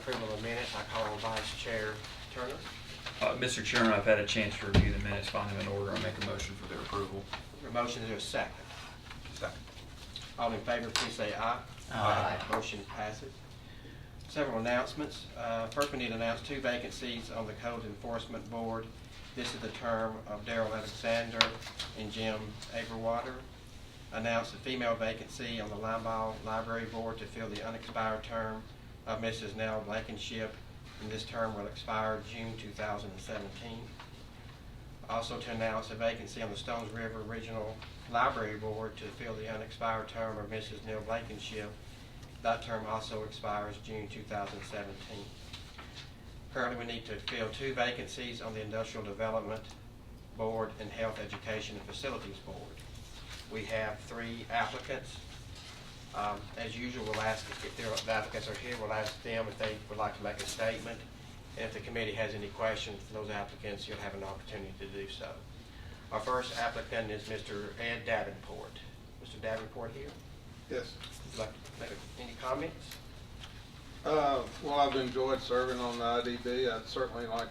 approval of minutes. I call on Vice Chair Turner. Mr. Chairman, I've had a chance to review the minutes, find them in order, and make a motion for their approval. A motion, is there a second? Second. All in favor, please say aye. Aye. Motion passes. Several announcements. First, we need to announce 2 vacancies on the Code Enforcement Board. This is the term of Daryl Alexander and Jim Aberwater. Announce the female vacancy on the Limeball Library Board to fill the unexpired term of Mrs. Nell Blankenship, and this term will expire June 2017. Also to announce a vacancy on the Stones River Regional Library Board to fill the unexpired term of Mrs. Nell Blankenship. That term also expires June 2017. Currently, we need to fill 2 vacancies on the Industrial Development Board and Health Education and Facilities Board. We have 3 applicants. As usual, we'll ask if the applicants are here, we'll ask them if they would like to make a statement. And if the committee has any questions for those applicants, you'll have an opportunity to do so. Our first applicant is Mr. Ed Davenport. Mr. Davenport here? Yes. Would you like to make any comments? Well, I've enjoyed serving on the IDB. I'd certainly like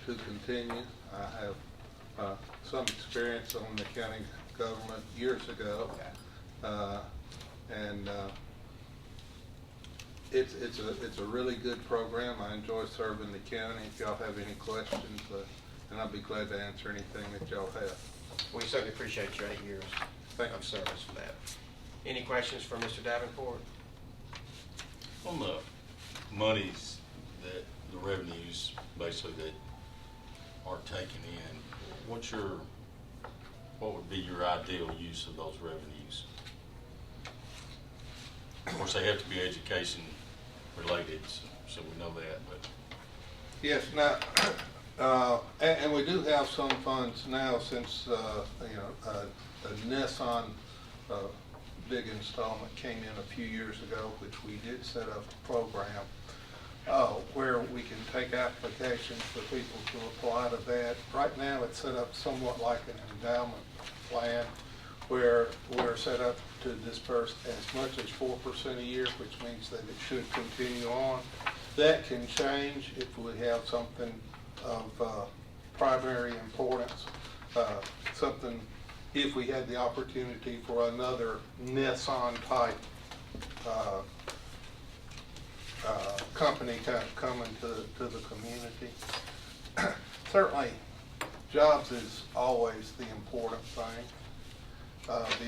to continue. I have some experience on the county government years ago. Okay. And it's a really good program. I enjoy serving the county. If y'all have any questions, and I'll be glad to answer anything that y'all have. We certainly appreciate your 8 years of service for that. Any questions for Mr. Davenport? On the monies that the revenues basically that are taken in, what would be your ideal use of those revenues? Of course, they have to be education related, so we know that, but. Yes, now, and we do have some funds now since, a Nissan big installment came in a few years ago, which we did set up a program where we can take applications for people to apply to that. Right now, it's set up somewhat like an endowment plan where we're set up to disperse as much as 4% a year, which means that it should continue on. That can change if we have something of primary importance, if we had the opportunity for another Nissan type company coming to the community. Certainly, jobs is always the important thing.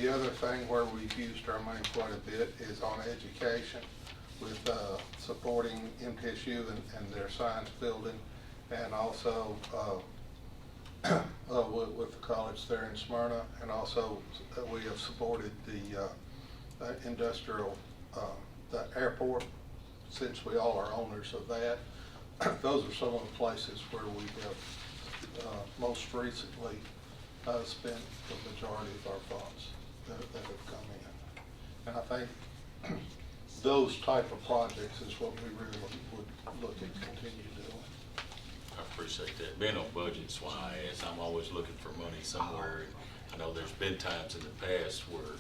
The other thing where we've used our money quite a bit is on education with supporting MTSU and their science building, and also with the college there in Smyrna, and also we have supported the industrial, the airport, since we all are owners of that. Those are some of the places where we have most recently spent the majority of our funds that have come in. And I think those type of projects is what we really would look at continue doing. I appreciate that. Being on budget's why I ask. I'm always looking for money somewhere. I know there's been times in the past where,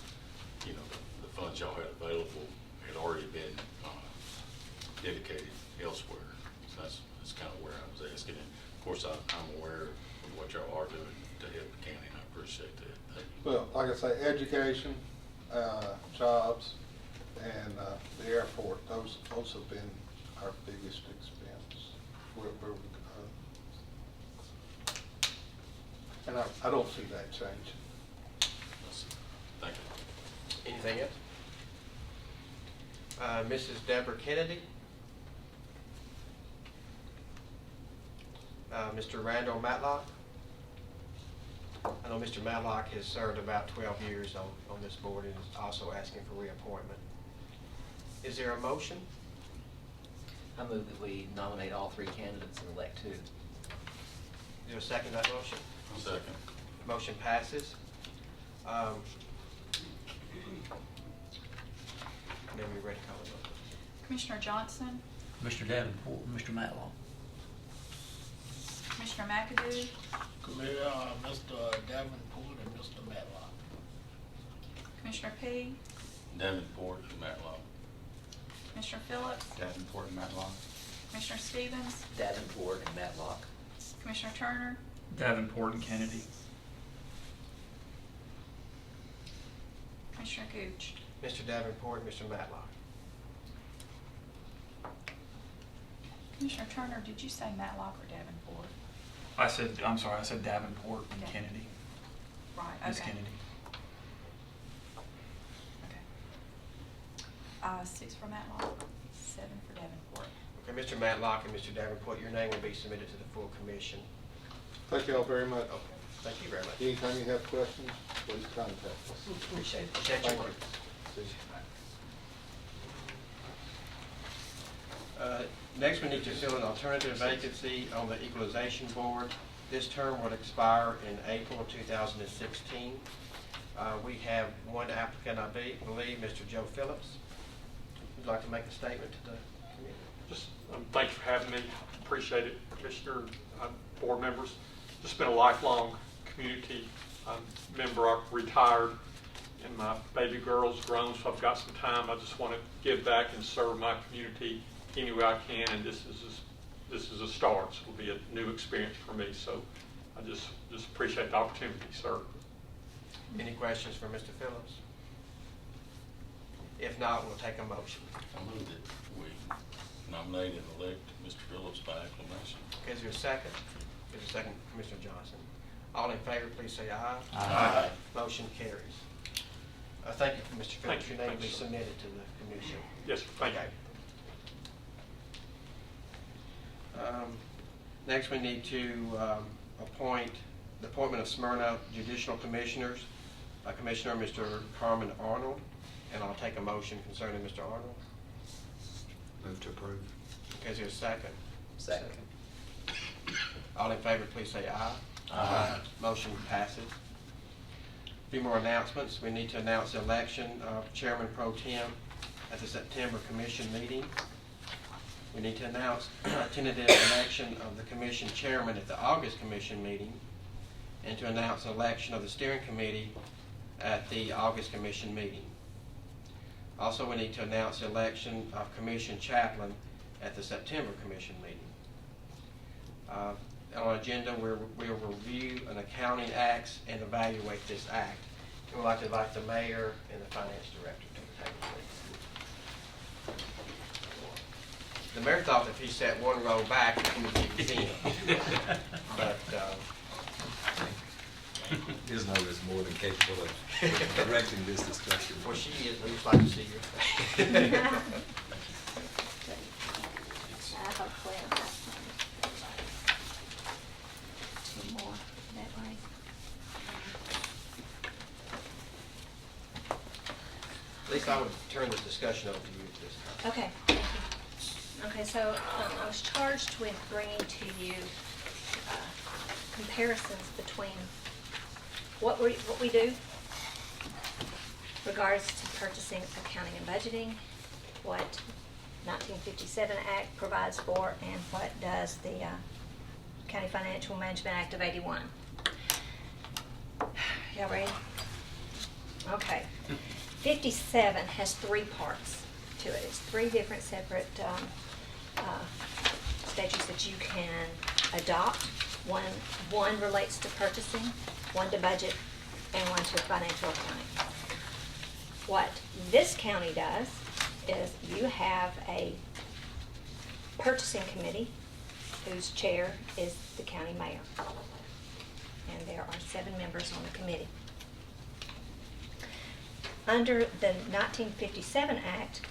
the funds y'all had available had already been dedicated elsewhere. So that's kind of where I was asking. And of course, I'm aware of what y'all are doing to help the county, and I appreciate that. Thank you. Well, like I say, education, jobs, and the airport, those have been our biggest expense. And I don't see that changing. Thank you. Anything else? Mrs. Deborah Kennedy. Mr. Randall Matlock. I know Mr. Matlock has served about 12 years on this board and is also asking for reappointment. Is there a motion? I move that we nominate all 3 candidates and elect 2. Is there a second to that motion? Second. Motion passes. Now we're ready to call the vote. Commissioner Johnson, Mr. Davenport, Mr. Matlock. Commissioner McAdoo, Mr. Davenport and Mr. Matlock. Commissioner P, Davenport and Matlock. Commissioner Phillips, Davenport and Matlock. Commissioner Stevens, Davenport and Matlock. Commissioner Turner, Davenport and Kennedy. Commissioner Gooch. Mr. Davenport, Mr. Matlock. Commissioner Turner, did you say Matlock or Davenport? I'm sorry, I said Davenport and Okay. Kennedy. Right, Miss okay. Kennedy. Okay. 6 for Matlock, 7 for Davenport. Okay, Mr. Matlock and Mr. Davenport, your name will be submitted to the full commission. Thank you all very much. Okay, thank you very much. Anytime you have questions, please contact us. Appreciate it. Appreciate your Thank work. Next, we need to fill an alternative vacancy on the equalization board. This term will expire in April of 2016. We have one applicant, I believe, Mr. Joe Phillips. Would you like to make a statement to the committee? Just, thank you for having me. Appreciate it, Commissioner, board members. Just been a lifelong community member. I retired and my baby girl's grown, so I've got some time. I just want to give back and serve my community any way I can, and this is a start. So it'll be a new experience for me. So I just appreciate the opportunity, sir. Any questions for Mr. Phillips? If not, we'll take a motion. I move that we nominate and elect Mr. Phillips by acclamation. Okay, is there a second? Is there a second, Commissioner Johnson? All in favor, please say aye. Aye. Motion carries. Thank you, Mr. Phillips. Thank you. Your name will be Thanks, sir. submitted to the commission. Yes, sir. Thank you. Okay. Next, we need to appoint the appointment of Smyrna Judicial Commissioners. Commissioner, Mr. Carmen Arnold, and I'll take a motion concerning Mr. Arnold. Move to approve. Okay, is there a second? Second. All in favor, please say aye. Aye. Motion passes. A few more announcements. We need to announce the election of Chairman Pro Tem at the September Commission meeting. We need to announce a tentative election of the Commission Chairman at the August Commission meeting, and to announce an election of the Steering Committee at the August Commission meeting. Also, we need to announce the election of Commission Chaplain at the September Commission meeting. On our agenda, we'll review an accounting acts and evaluate this act. And we'd like to invite the mayor and the finance director to the table, please. The mayor thought if he sat one row back, he would be seen. But, His note is more than capable of directing this discussion. well, she is, we just like to see your face. Hopefully I'll have two more that way. Lisa, I would turn the discussion over to you at this time. Okay, thank you. Okay, so I was charged with bringing to you comparisons between what we do regards to purchasing, accounting, and budgeting, what 1957 Act provides for, and what does the County Financial Management Act of '81. Y'all ready? Okay. 57 has 3 parts to it. It's 3 different separate statutes that you can adopt. One relates to purchasing, one to budget, and one to financial accounting. What this county does is you have a purchasing committee whose chair is the county mayor. And there are 7 members on the committee. Under the 1957 Act,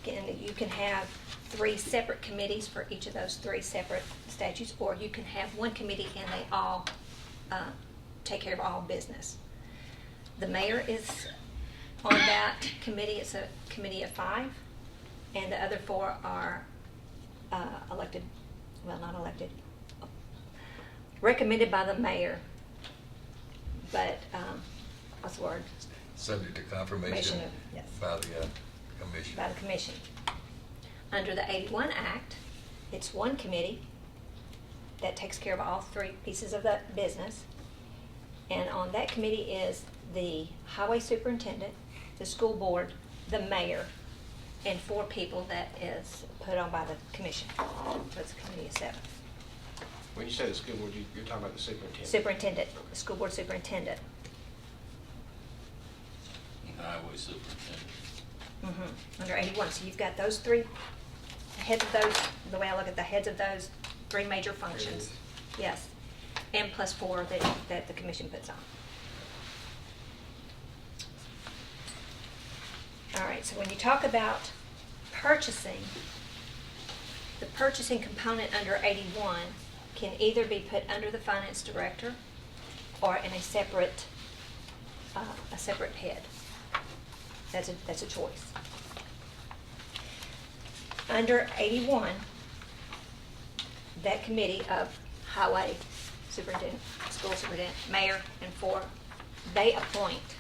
you can have 3 separate committees for each of those 3 separate statutes, or you can have one committee and they all take care of all business. The mayor is on that committee. It's a committee of 5, and the other 4 are elected, well, not elected, recommended by the mayor, but what's the word? Subject to confirmation Yes. by the commission. By the commission. Under the '81 Act, it's one committee that takes care of all 3 pieces of the business. And on that committee is the highway superintendent, the school board, the mayor, and 4 people that is put on by the commission. So it's a committee of 7. When you say the school board, you're talking about the superintendent? Superintendent, the school board superintendent. Highway superintendent. Under 81, so you've got those 3 heads of those, the way I look at the heads of those 3 major functions. Yes, and plus 4 that the commission puts on. All right, so when you talk about purchasing, the purchasing component under 81 can either be put under the finance director or in a separate head. That's a choice. Under 81, that committee of highway superintendent, school superintendent, mayor, and 4, they appoint.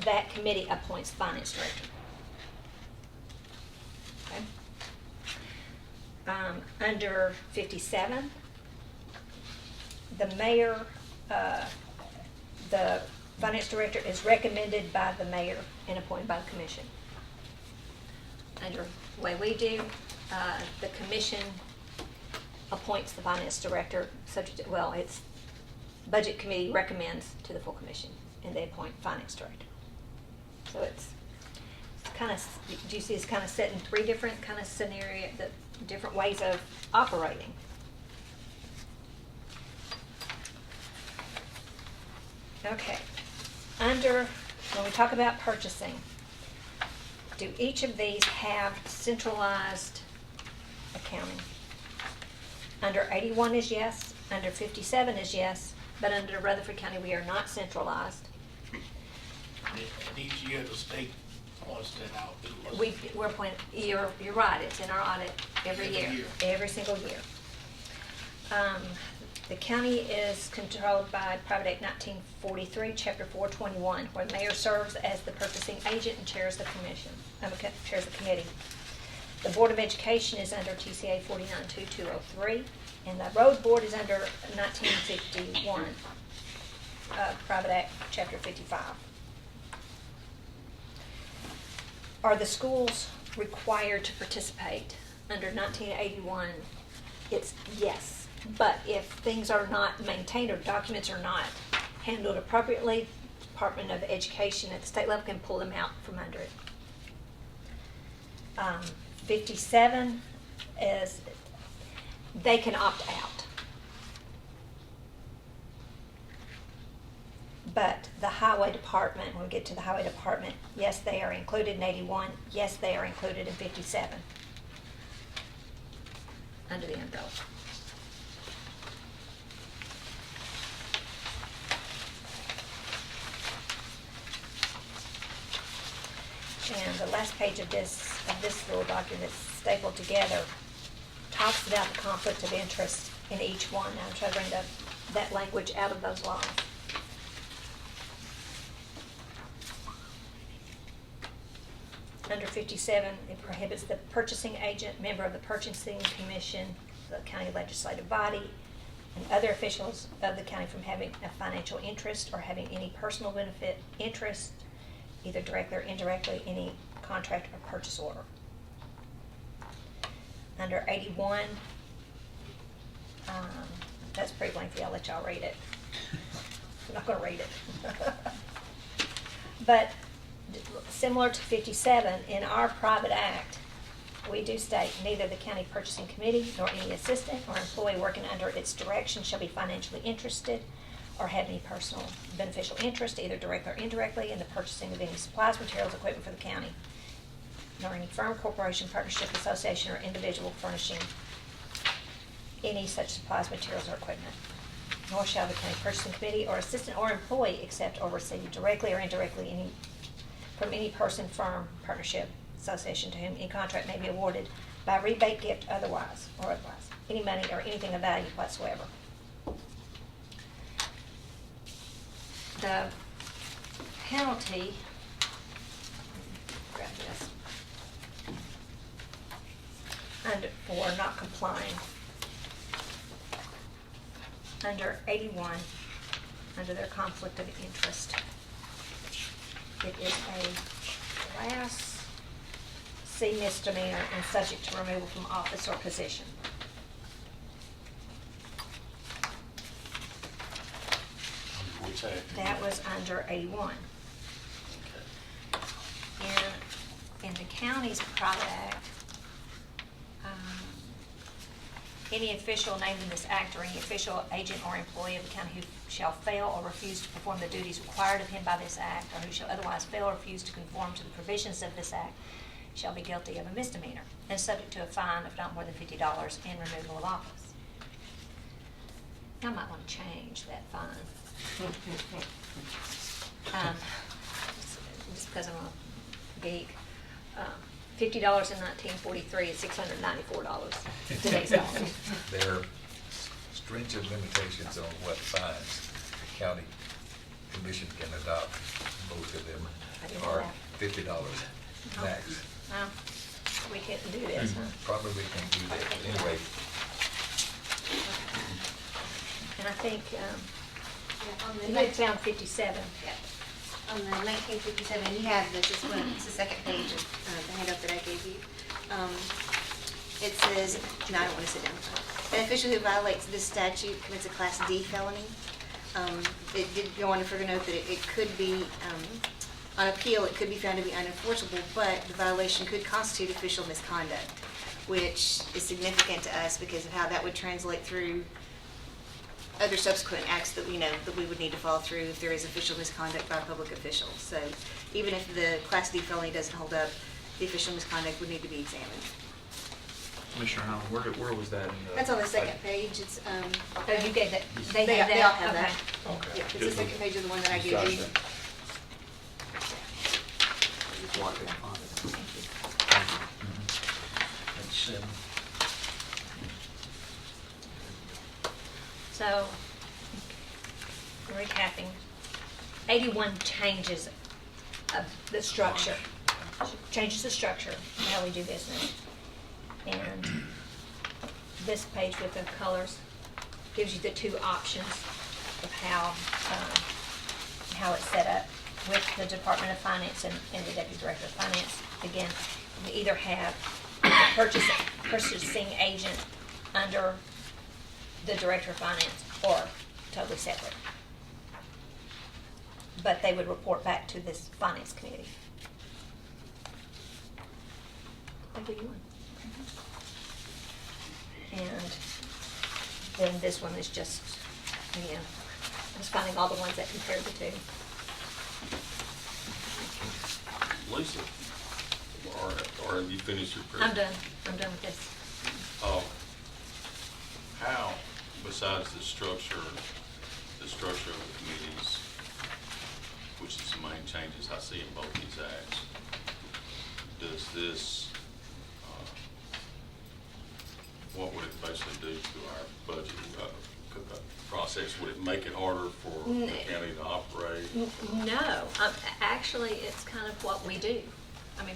That committee appoints the finance director. Okay. Under 57, the mayor, the finance director is recommended by the mayor and appointed by the commission. Under the way we do, the commission appoints the finance director, subject to, well, it's budget committee recommends to the full commission, and they appoint finance director. So it's kind of, do you see, it's kind of set in 3 different kind of scenario, the different ways of operating. Okay. Under, when we talk about purchasing, do each of these have centralized accounting? Under 81 is yes, under 57 is yes, but under Rutherford County, we are not centralized. And each year the state points that out to us. We're appointed, you're right, it's in our audit every Every year, year. every single year. The county is controlled by Private Act 1943, Chapter 421, where the mayor serves as the purchasing agent and chairs the commission, chairs the committee. The Board of Education is under TCA 492203, and the road board is under 1951, Private Act Chapter 55. Are the schools required to participate? Under 1981, it's yes. But if things are not maintained or documents are not handled appropriately, the Department of Education at the state level can pull them out from under it. 57 is they can opt out. But the highway department, when we get to the highway department, yes, they are included in 81. Yes, they are included in 57 under the umbrella. And the last page of this little document that's stapled together talks about the conflict of interest in each one. I'm trying to bring that language out of those laws. Under 57, it prohibits the purchasing agent, member of the purchasing commission, the county legislative body, and other officials of the county from having a financial interest or having any personal benefit interest, either directly or indirectly, any contract or purchase order. Under 81, that's pretty lengthy, I'll let y'all read it. I'm not gonna read it. But similar to 57, in our private act, we do state neither the county purchasing committee nor any assistant or employee working under its direction shall be financially interested or have any personal beneficial interest, either directly or indirectly, in the purchasing of any supplies, materials, equipment for the county, nor any firm, corporation, partnership, association, or individual furnishing any such supplies, materials, or equipment. Nor shall the county purchasing committee or assistant or employee accept or receive directly or indirectly from any person, firm, partnership, association to whom any contract may be awarded by rebate, gift, or otherwise, any money or anything of value whatsoever. The penalty, grab this, for not complying, under 81, under their conflict of interest, it is a class C misdemeanor and subject to removal from office or position. What's that? That was under 81. In the county's private act, any official named in this act or any official, agent, or employee of the county who shall fail or refuse to perform the duties required of him by this act, or who shall otherwise fail or refuse to conform to the provisions of this act, shall be guilty of a misdemeanor and subject to a fine of not more than $50 and removal of office. I might want to change that fine. Just because I'm a geek. $50 in 1943 is $694 today's dollars. There are stringent limitations on what fines the county commission can adopt. Most of them I didn't know are that. $50 max. We couldn't do this, huh? Probably can do that anyway. And I think, On the you had found 57. On the 1957, you have this one, it's the second page of the handout that I gave you. It says, no, I don't want to sit down. An official who violates this statute commits a Class D felony. It did go on to further note that it could be, on appeal, it could be found to be unenforceable, but the violation could constitute official misconduct, which is significant to us because of how that would translate through other subsequent acts that we know that we would need to follow through if there is official misconduct by a public official. So even if the Class D felony doesn't hold up, the official misconduct would need to be examined. Commissioner Howland, where was that in the? That's on the second page. It's, Oh, you gave that, they They have that? all have that. Okay. yeah, it's the Good. second page of the one that I gave Gotcha. you. That's 7. So, recapping, 81 changes of the structure, changes the structure, of how we do business. And this page with the colors gives you the two options of how it's set up with the Department of Finance and the Deputy Director of Finance. Again, we either have the purchasing agent under the Director of Finance or totally separate. But they would report back to this Finance Committee. What do you want? And then this one is just, again, just finding all the ones that compare the two. Lisa, or have you finished your I'm presentation? done with this. How, besides the structure of the committees, which is the main changes I see in both these acts, does this, what would it basically do to our budget process? Would it make it harder for the county to operate? No, actually, it's kind of what we do. I mean,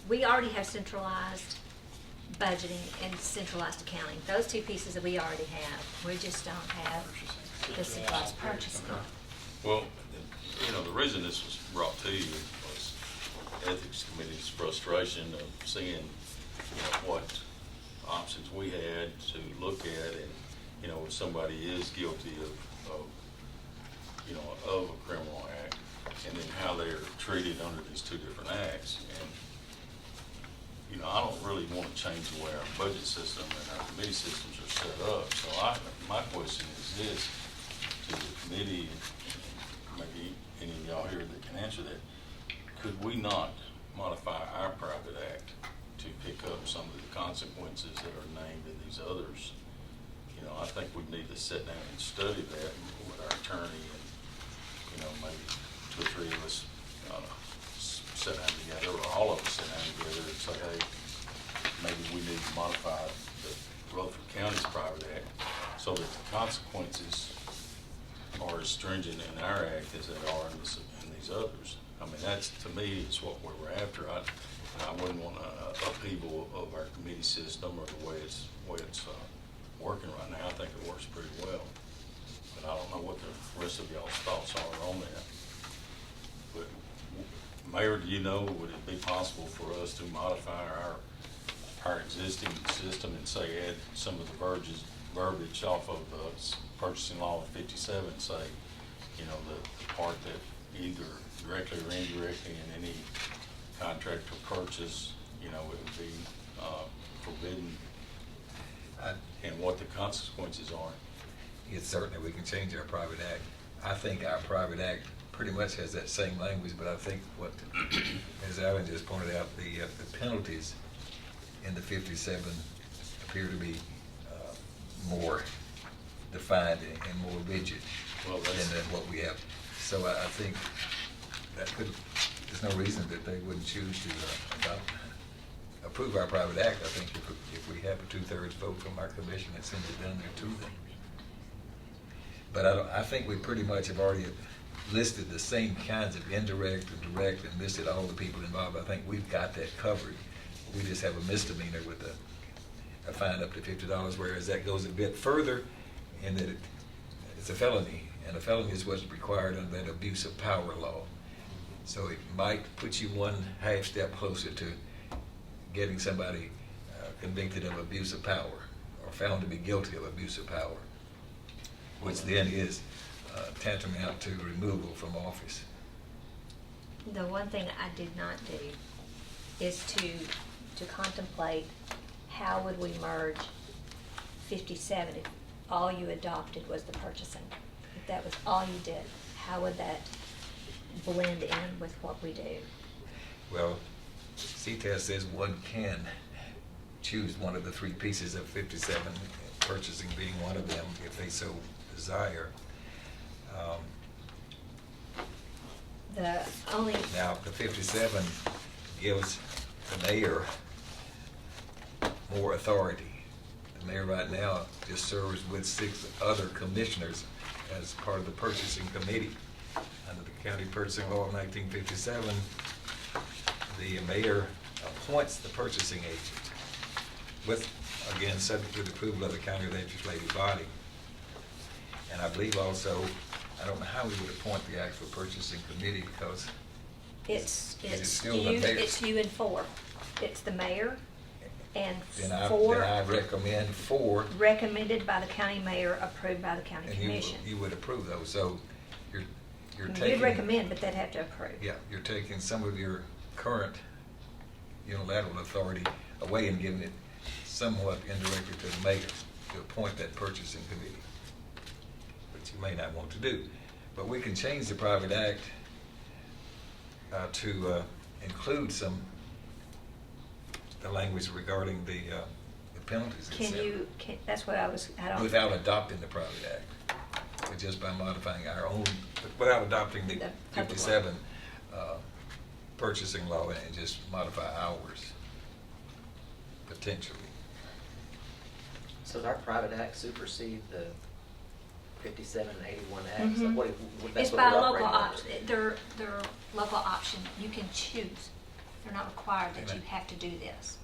we already have centralized budgeting and centralized accounting. Those two pieces that we already have. We just don't have the centralized purchasing. Well, the reason this was brought to you was Ethics Committee's frustration of seeing, what options we had to look at, and, if somebody is guilty of a criminal act, and then how they're treated under these two different acts. And, I don't really want to change the way our budget system and our committee systems are set up. So my question is this to the committee, and maybe any of y'all here that can answer that: could we not modify our private act to pick up some of the consequences that are named in these others? I think we need to sit down and study that with our attorney, and maybe 2 or 3 of us sit down together, or all of us sit down together and say, hey, maybe we need to modify the Rutherford County's private act so that the consequences are as stringent in our act as they are in these others. I mean, that's, to me, is what we're after. I wouldn't want an upheaval of our committee system or the way it's working right now. I think it works pretty well, but I don't know what the rest of y'all's thoughts are on that. But Mayor, do you know, would it be possible for us to modify our existing system and say add some of the verbiage off of purchasing law of 57, say, you know, the part that either directly or indirectly in any contract or purchase, you know, it would be forbidden, and what the consequences are? It's certainly, we can change our private act. I think our private act pretty much has that same language, but I think what, as Alan just pointed out, the penalties in the 57 appear to be more defined and more rigid Well, that's- than what we have. So I think that could, there's no reason that they wouldn't choose to approve our private act. I think if we have a 2/3 vote from our commission, it sends it down there to them. But I think we pretty much have already listed the same kinds of indirect and direct and listed all the people involved. I think we've got that covered. We just have a misdemeanor with a fine up to $50, whereas that goes a bit further in that it's a felony, and a felony is what's required under that abuse of power law. So it might put you one half step closer to getting somebody convicted of abuse of power or found to be guilty of abuse of power, which then is tantamount to removal from office. The one thing I did not do is to contemplate how would we merge 57 if all you adopted was the purchasing. If that was all you did, how would that blend in with what we do? Well, CTAS says one can choose one of the three pieces of 57, purchasing being one of them, if they so desire. The only, Now, the 57 gives the mayor more authority. The mayor right now just serves with 6 other commissioners as part of the purchasing committee. Under the county purchasing law of 1957, the mayor appoints the purchasing agent with, again, subject to the approval of the county legislative body. And I believe also, I don't know how we would appoint the actual purchasing committee because it's still the you, mayor. it's you and 4. It's the mayor and then 4 I recommend 4. recommended by the county mayor, approved by the county And commission. you would approve those, so you're You'd taking. recommend, but they'd have to approve. Yeah, you're taking some of your current unilateral authority away and giving it somewhat indirectly to the mayor to appoint that purchasing committee, which you may not want to do. But we can change the private act to include the language regarding the penalties, et Can cetera, you, that's what I don't. without adopting the private act, but just by modifying our own, without adopting the The public law. 57 purchasing law and just modify ours, potentially. So does our private act supersede the 57 and 81 acts? Mhm. Like that's It's what by we're local operating under. option, they're local option, you can choose. They're not required that you have to do this.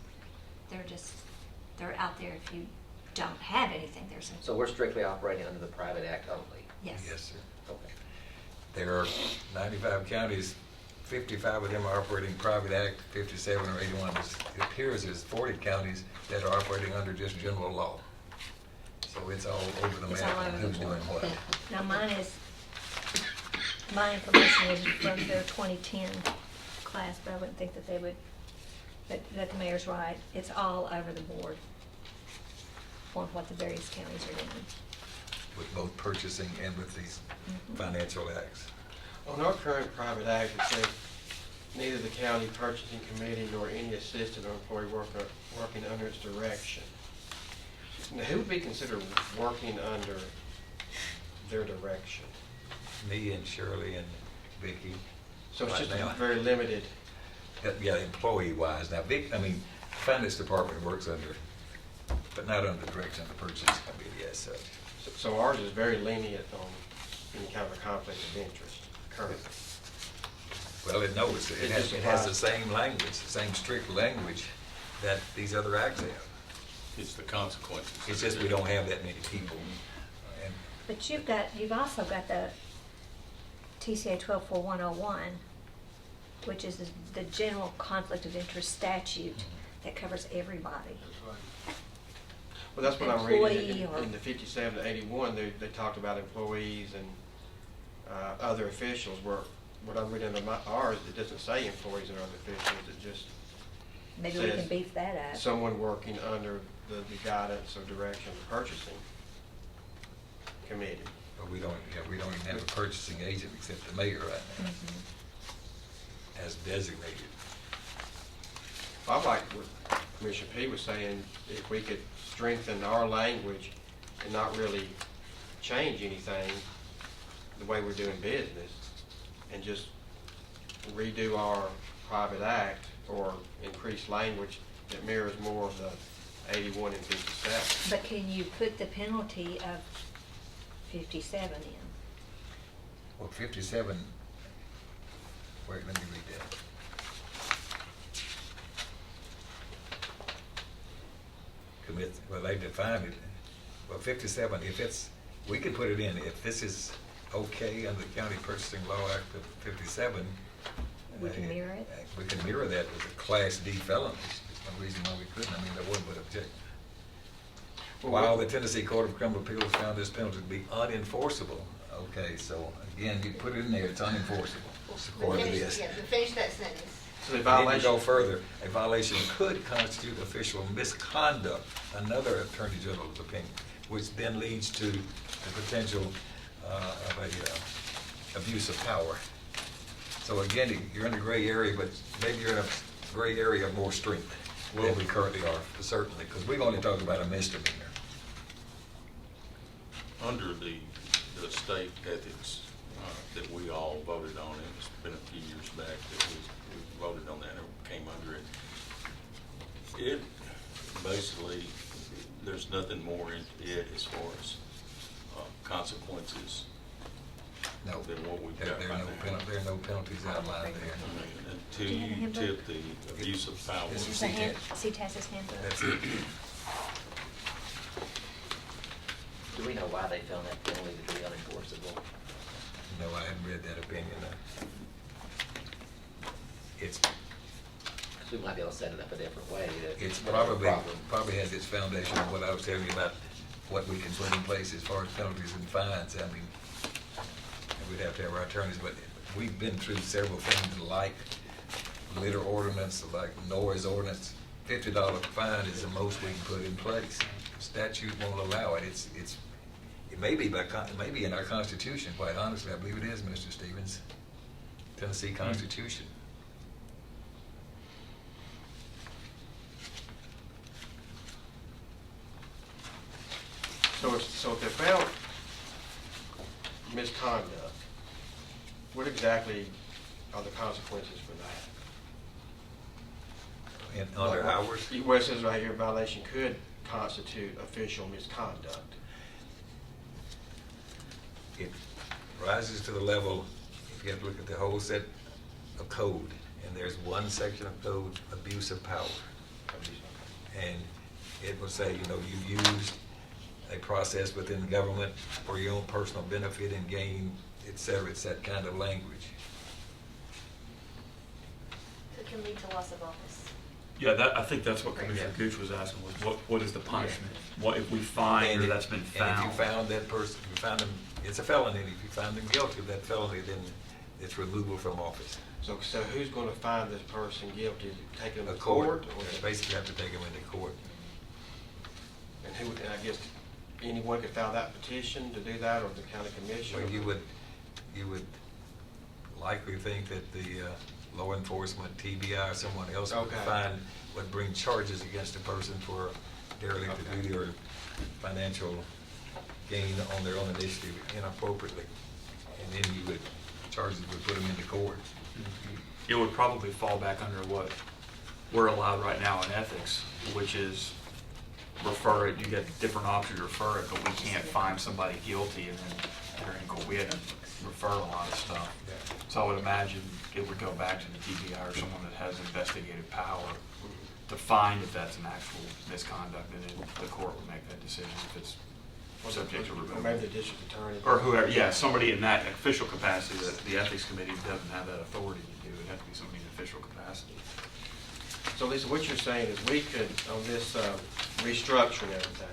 They're out there if you don't have anything, there's some. So we're strictly operating under the private act only? Yes. Yes, sir. Okay. There are 95 counties, 55 of them are operating private act, 57 or 81. It appears there's 40 counties that are operating under just general law. So it's all over the It's map all on over who's the doing board. what. Now my information is from their 2010 class, but I wouldn't think that they would, that the mayor's right. It's all over the board on what the various counties are doing. With both purchasing and with these financial acts. On our current private act, it says neither the county purchasing committee nor any assistant or employee working under its direction. Now, who would be considered working under their direction? Me and Shirley and Vicki. So it's right just now. a very limited, Yeah, employee-wise. Now, finance department works under, but not under the direction of the purchasing committee as such. so ours is very lenient on any kind of a conflict of interest currently. Well, it just has the applies. same language, the same strict language that these other acts have. It's the consequences. It's just we don't have that many people. And But you've also got the TCA 124101, which is the general conflict of interest statute that covers everybody. Well, that's what I'm reading Employee or- in the 57 to 81, they talked about employees and other officials, where what I'm reading in ours, it doesn't say employees and other officials, it just Maybe we can says beef that up. someone working under the guidance or direction of the purchasing committee. But we don't even have a purchasing agent except the mayor right now, Mhm. as designated. I like what Commissioner P was saying, if we could strengthen our language and not really change anything, the way we're doing business, and just redo our private act or increase language that mirrors more of the 81 and 57. But can you put the penalty of 57 in? Well, 57, wait, let me read that. Commit, well, they defined it. Well, 57, if it's, we could put it in, if this is okay under the County Purchasing Law Act of 57. We can mirror it? We can mirror that with a Class D felony. There's no reason why we couldn't. I mean, that one would object. Well, While what- the Tennessee Court of Criminal Appeals found this penalty to be unenforceable. Okay, so again, you put it in there, it's unenforceable. According to this. Yeah, to finish that sentence. So the Then you violation. go further, a violation could constitute official misconduct, another Attorney General's opinion, which then leads to the potential of a abuse of power. So again, you're in a gray area, but maybe you're in a gray area of more strength than we currently are, certainly, because we've only talked about a misdemeanor. Under the state ethics that we all voted on, it's been a few years back that we voted on that and came under it. It basically, there's nothing more in it as far as consequences No, than what we've there got there are right no now. penalties, there are no penalties outlined there. I mean, until Do you have a you handbook? tip the abuse of power. This Is is the hand, CTAS. CTAS's handbook? That's it. Do we know why they found that penalty to be unenforceable? No, I haven't read that opinion. It's, We might be able to set it up a different way. it's whatever problem. probably has its foundation in what I was telling you about what we can put in place as far as penalties and fines. I mean, we'd have to have our attorneys, but we've been through several things like litter ordinance, like noise ordinance. $50 fine is the most we can put in place. Statute won't allow it. It may be it may be in our Constitution, quite honestly. I believe it is, Mr. Stevens. Tennessee Constitution. So if they found misconduct, what exactly are the consequences for that? And under ours, Well, it says right here, violation could constitute official misconduct. it rises to the level, if you have to look at the whole set of code, and there's one section of code, abuse of power. And it will say, you used a process within government for your own personal benefit and gain, et cetera. It's that kind of language. It can lead to loss of office. Yeah, I think that's what Commissioner Yeah. Gooch was asking, was what is the punishment? What if we find or that's been And found? if you found that person, you found them, it's a felony, and if you found them guilty of that felony, then it's removal from office. So who's going to find this person guilty? Take them A to court? You Or basically have to take them into court. and I guess anyone could file that petition to do that, or the county commission? Well, you would likely think that the law enforcement, TBI, or someone else Okay. would bring charges against a person for derelict of Okay. duty or financial gain on their own initiative inappropriately. And then charges would put them into court. It would probably fall back under what we're allowed right now in ethics, which is refer it, you get different options to refer it, but we can't find somebody guilty and then they're in court. We had to refer a lot of stuff. So I would imagine it would go back to the TBI or someone that has investigative power to find if that's an actual misconduct, and then the court would make that decision if it's subject to Or removal. maybe the district attorney. Or whoever, yeah, somebody in that official capacity, that the ethics committee doesn't have that authority to do. It'd have to be somebody in official capacity. So Lisa, what you're saying is we could, on this restructuring everything,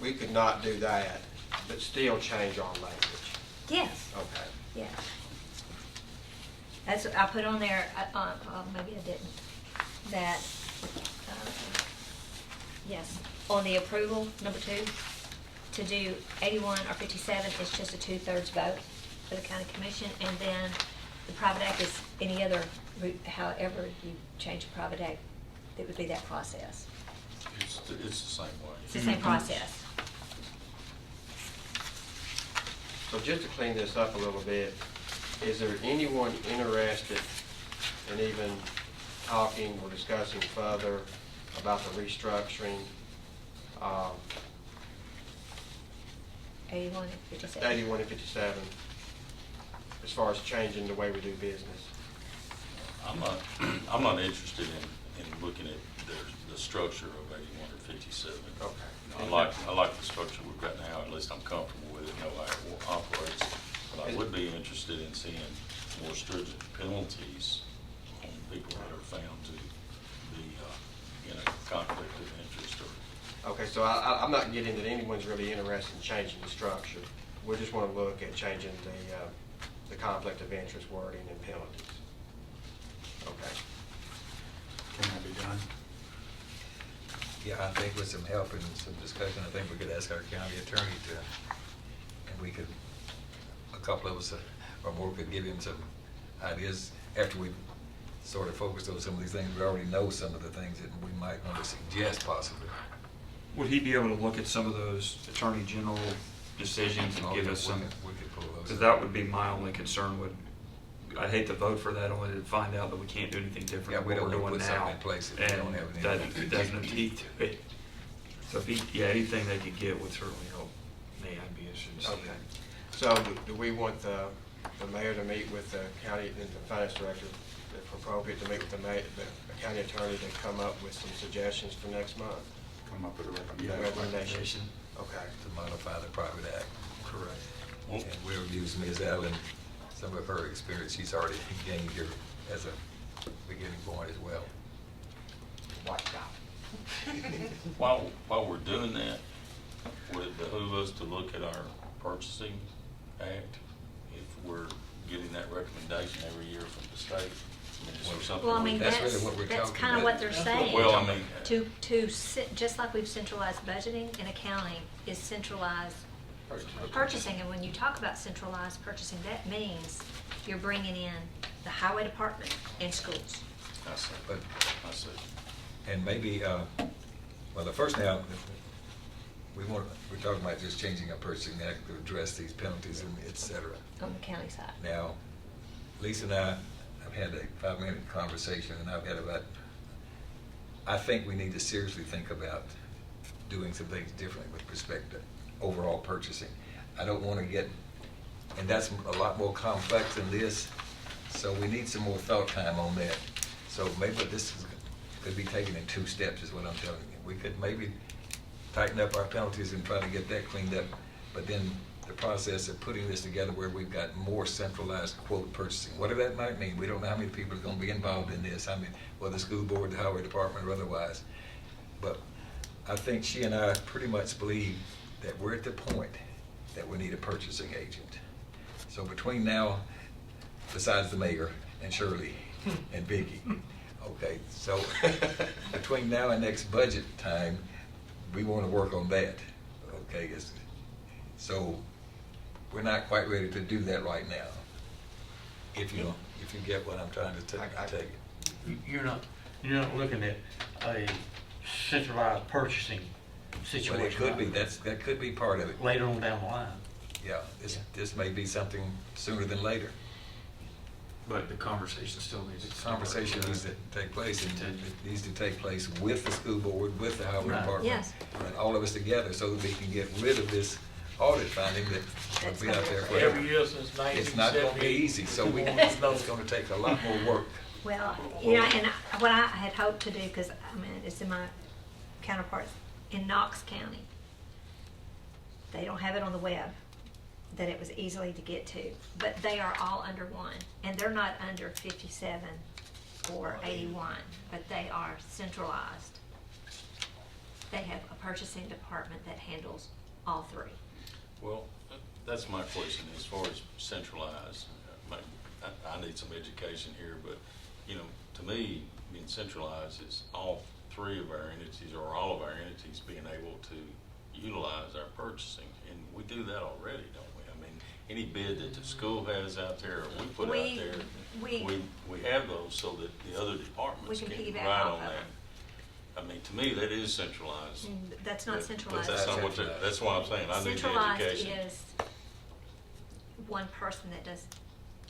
we could not do that, but still change our language. Yes, Okay. yes. That's, I put on there, maybe I didn't, that, yes, on the approval, number 2, to do 81 or 57, it's just a 2/3 vote for the county commission, and then the private act is any other route, however you change the private act, it would be that process. It's the same way. It's the same process. So just to clean this up a little bit, is there anyone interested in even talking or discussing further about the restructuring? 81 and 57. 81 and 57, as far as changing the way we do business? I'm not interested in looking at the structure of 81 or 57. Okay. I like the structure we've got now, at least I'm comfortable with it, know how it operates. But I would be interested in seeing more stringent penalties on people that are found to be in a conflict of interest or. Okay, so I'm not getting that anyone's really interested in changing the structure. We just want to look at changing the conflict of interest wording and penalties. Okay. Can that be done? Yeah, I think with some help and some discussion, I think we could ask our county attorney to, and we could, a couple of us or more could give him some ideas after we sort of focused on some of these things. We already know some of the things that we might want to suggest possibly. Would he be able to look at some of those attorney general decisions and Oh, give yeah, us some? we could pull those. Because that would be my only concern. I'd hate to vote for that only to find out that we can't do anything different Yeah, than we what don't we're want to doing put now. something in place if we don't have any. And that has no teeth to it. So if anything they could get would certainly help me. I'd be interested to see Okay. that. So do we want the mayor to meet with the county, and the finance director, if appropriate, to meet with the county attorney to come up with some suggestions for next month? Come up with a Recommendation. Okay. To modify the private act. Correct. And we'll use Ms. Allen, some of her experience she's already gained here as a beginning point as well. While we're doing that, would it behoove us to look at our purchasing act if we're getting that recommendation every year from the state? I mean, is there something Well, I we mean, can- That's really what we're that's talking kind of about. what they're saying. Well, I mean. Just like we've centralized budgeting and accounting is centralized purchasing. And when you talk about centralized purchasing, that means you're bringing in the highway department and schools. I see, But, I see. and maybe, well, the first now, we're talking about just changing our purchasing act to address these penalties and et cetera. On the county side. Now, Lisa and I have had a 5-minute conversation, and I've had I think we need to seriously think about doing some things differently with respect to overall purchasing. I don't want to get, and that's a lot more complex than this, so we need some more thought time on that. So maybe could be taken in 2 steps is what I'm telling you. We could maybe tighten up our penalties and try to get that cleaned up, but then the process of putting this together where we've got more centralized quote purchasing, whatever that might mean. We don't know how many people are going to be involved in this. I mean, whether the school board, the highway department, or otherwise. But I think she and I pretty much believe that we're at the point that we need a purchasing agent. So between now, besides the mayor and Shirley and Vicki, okay, so between now and next budget time, we want to work on that, okay? So we're not quite ready to do that right now, if you get what I'm trying to tell you. You're not looking at a centralized purchasing But situation. it could be, that could be part of it. Later on down the line. Yeah, this may be something sooner than later. But the conversation still needs to start. Conversation needs to take place, and it needs to take place with the school board, with the highway Right. department. Yes. And all of us together, so that we can get rid of this audit finding that will be out there forever. Every year since 1978. It's not gonna be easy, so it's gonna take a lot more work. Well, and what I had hoped to do, because I mean, it's in my counterparts in Knox County, They don't have it on the web, that it was easily to get to, but they are all under one, and they're not under 57 or 81, but they are centralized. They have a purchasing department that handles all three. Well, that's my question, as far as centralized. I need some education here, but, you know, to me, being centralized is all three of our entities, or all of our entities being able to utilize our purchasing, and we do that already, don't we? I mean, any bid that the school has out there, or we put out there, we have those so that the other departments We can can piggyback ride off on of that. them. I mean, to me, that is centralized. That's not But centralized. that's not what, that's what I'm saying, I need the education. Centralized is one person that does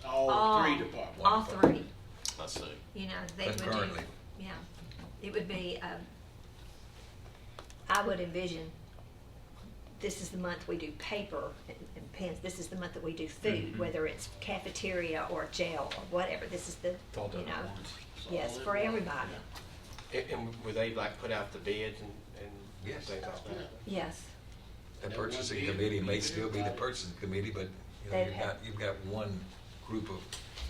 All three departments. all three. I see. You know, they would do, Concurrently. yeah, it would be, I would envision, this is the month we do paper and pens, this is the month that we do food, whether it's cafeteria or jail or whatever, this is the, you know, yes, for everybody, And would they like put out the bids and Yes. things like that? yes. The purchasing committee may still be the purchasing committee, but you know, They'd have- you've got one group of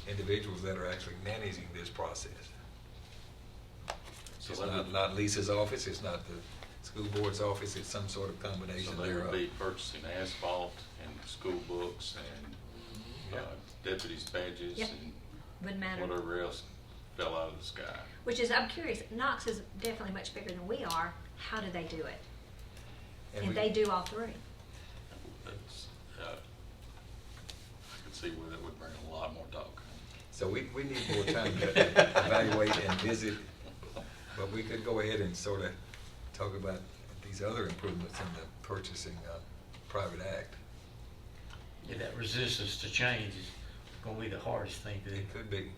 individuals that are actually managing this process. So It's that not, would- not Lisa's office, it's not the school board's office, it's some sort of So combination they would thereof. be purchasing asphalt and school books and deputies' badges Yep. and Wouldn't matter. whatever else fell out of the sky. Which is, I'm curious, Knox is definitely much bigger than we are, how do they do it? And we- they do all three. That's, I could see where that would bring a lot more talk. So we need more time to evaluate and visit, but we could go ahead and sort of talk about these other improvements in the purchasing private act. Yeah, that resistance to change is gonna be the hardest thing to do. It could be.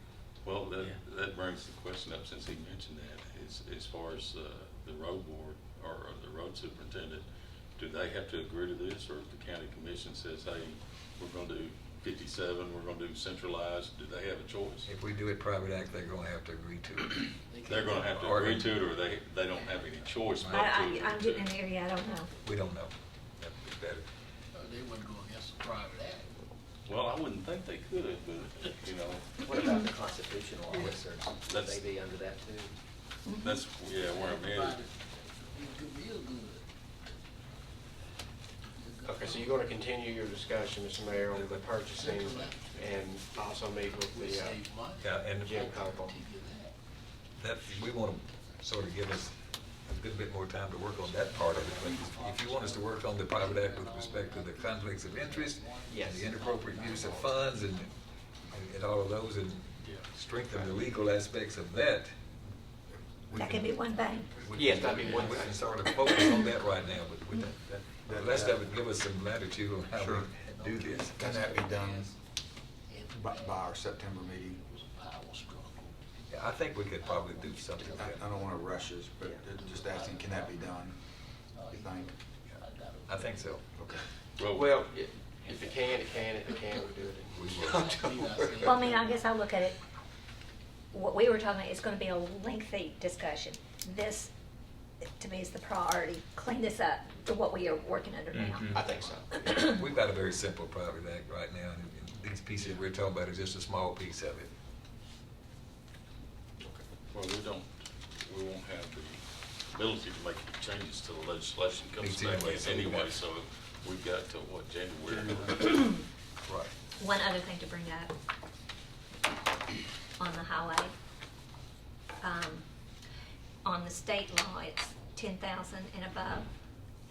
Well, Yeah. that brings the question up, since he mentioned that, is as far as the road board or the road superintendent, do they have to agree to this, or if the county commission says, hey, we're gonna do 57, we're gonna do centralized, do they have a choice? If we do it private act, they're gonna have to agree to it. They're gonna have to agree to it, or they don't have any choice but to agree I'm to getting it? in the area, I don't know. We don't know. That'd be better. They wouldn't go against the private act. Well, I wouldn't think they could, but, you know, What about the constitutional officers? Would That's- they be under that too? that's, yeah, where I'm headed. It could be real good. Okay, so you're gonna continue your discussion, Mr. Mayor, on the purchasing and also meet with We the save money. Yeah, and Jim Coble. that, we want to sort of give us a good bit more time to work on that part of it. But if you want us to work on the private act with respect to the conflicts of interest, Yes. and the inappropriate use of funds and all of those, and strengthen the legal aspects of that. we That could be one thing. we Yes, can- that'd be one We thing. can sort of focus on that right now, but with the rest of it, give us some latitude on how we do this. Can that be done by our September meeting? Power struggle. Yeah, I think we could probably do something like I that. don't want to rush this, but just asking, can that be done? You think? I think so. Okay. Well, if it can, it can, if it can, we'll do it. We will. Well, I mean, I guess I look at it, what we were talking about, it's gonna be a lengthy discussion. This, to me, is the priority, clean this up to what we are working under now. I think so. We've got a very simple private act right now, and these pieces we're talking about are just a small piece of it. Well, we won't have the ability to make any changes till the legislation comes Meets back anyway, in so we anyway, got- so we've got till, what, January? Right. One other thing to bring up on the highway. On the state law, it's 10,000 and above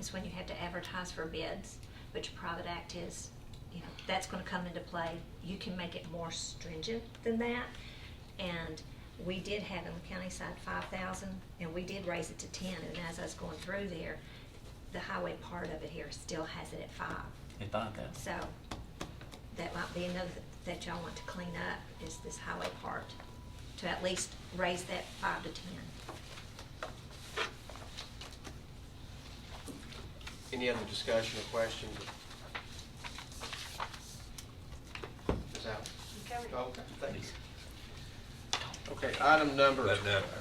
is when you have to advertise for bids, which private act is, you know, that's gonna come into play. You can make it more stringent than that. And we did have on the county side 5,000, and we did raise it to 10, and as I was going through there, the highway part of it here still has it at 5. At 5,000. So that might be another that y'all want to clean up, is this highway part, to at least raise that 5 to 10. Any other discussion or questions? Ms. Allen? Okay, thanks. Okay, item number, But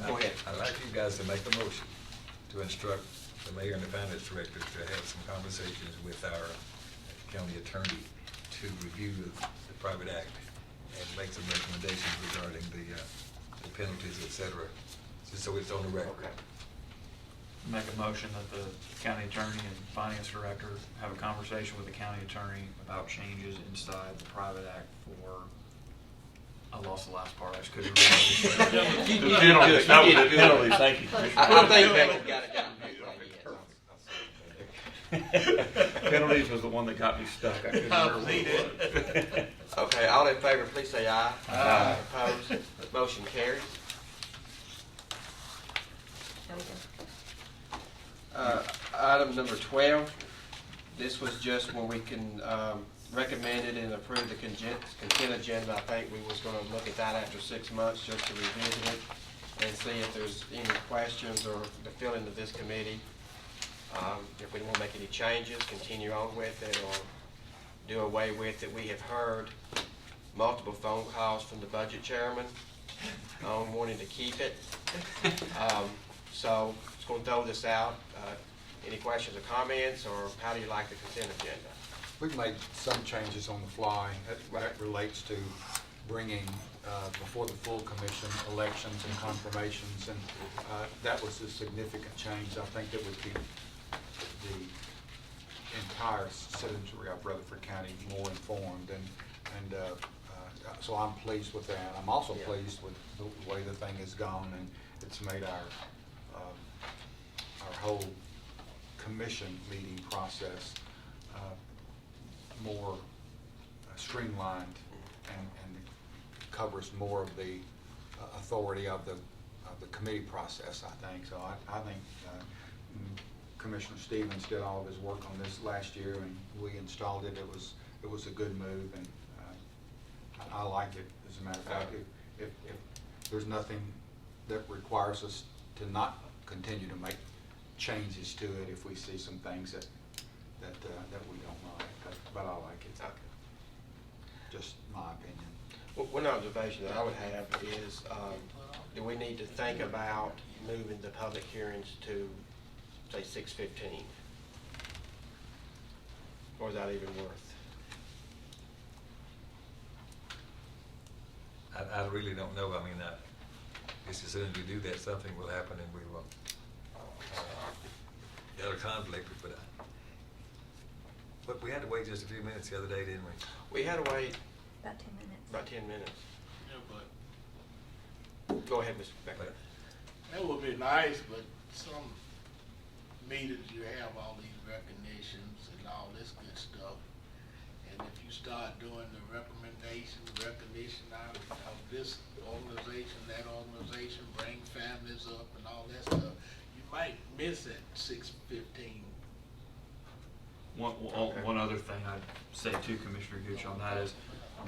go ahead. I'd like you guys to make a motion to instruct the mayor and the finance director to have some conversations with our county attorney to review the private act and make some recommendations regarding the penalties, et cetera, just so it's on the record. Okay. Make a motion that the county attorney and finance director have a conversation with the county attorney about changes inside the private act for, I lost the last part, I just couldn't remember. You did Penalties, good. that You was did the good. penalties, thank you, Commissioner. I think Becky got it down. Penalties was the one that got me stuck. I couldn't remember what it was. Okay, all in favor, please say aye. Aye. Opposed? Motion carries. There we go. Item number 12, this was just when we can recommend it and approve the consent agenda. I think we was going to look at that after 6 months just to revisit it and see if there's any questions or the feeling of this committee. If we want to make any changes, continue on with it, or do away with it. We have heard multiple phone calls from the budget chairman on wanting to keep it. So just going to throw this out. Any questions or comments, or how do you like the consent agenda? We've made some changes on the fly that relates to bringing before the full commission elections and confirmations, and that was a significant change. I think that would keep the entire citizenry of Rutherford County more informed, and so I'm pleased with that. I'm also pleased with the way the thing has gone, and it's made our whole commission meeting process more streamlined and covers more of the authority of the committee process, I think. So I think Commissioner Stevens did all of his work on this last year, and we installed it. It was a good move, and I like it. As a matter of fact, if there's nothing that requires us to not continue to make changes to it if we see some things that we don't like, but I like it. Okay. Just my opinion. Well, one observation that I would have is, do we need to think about moving the public hearings to, say, 6:15? Or is that even worth? I really don't know. I mean, just as soon as we do that, something will happen and we will get a conflict. But we had to wait just a few minutes the other day, didn't we? We had to wait About 10 minutes. about 10 minutes. Yeah, but Go ahead, Mr. Becker. that would be nice, but some meetings you have all these recognitions and all this good stuff. And if you start doing the recognition out of this organization, that organization, bring families up and all that stuff, you might miss at 6:15. One other thing I'd say too, Commissioner Gooch, on that is,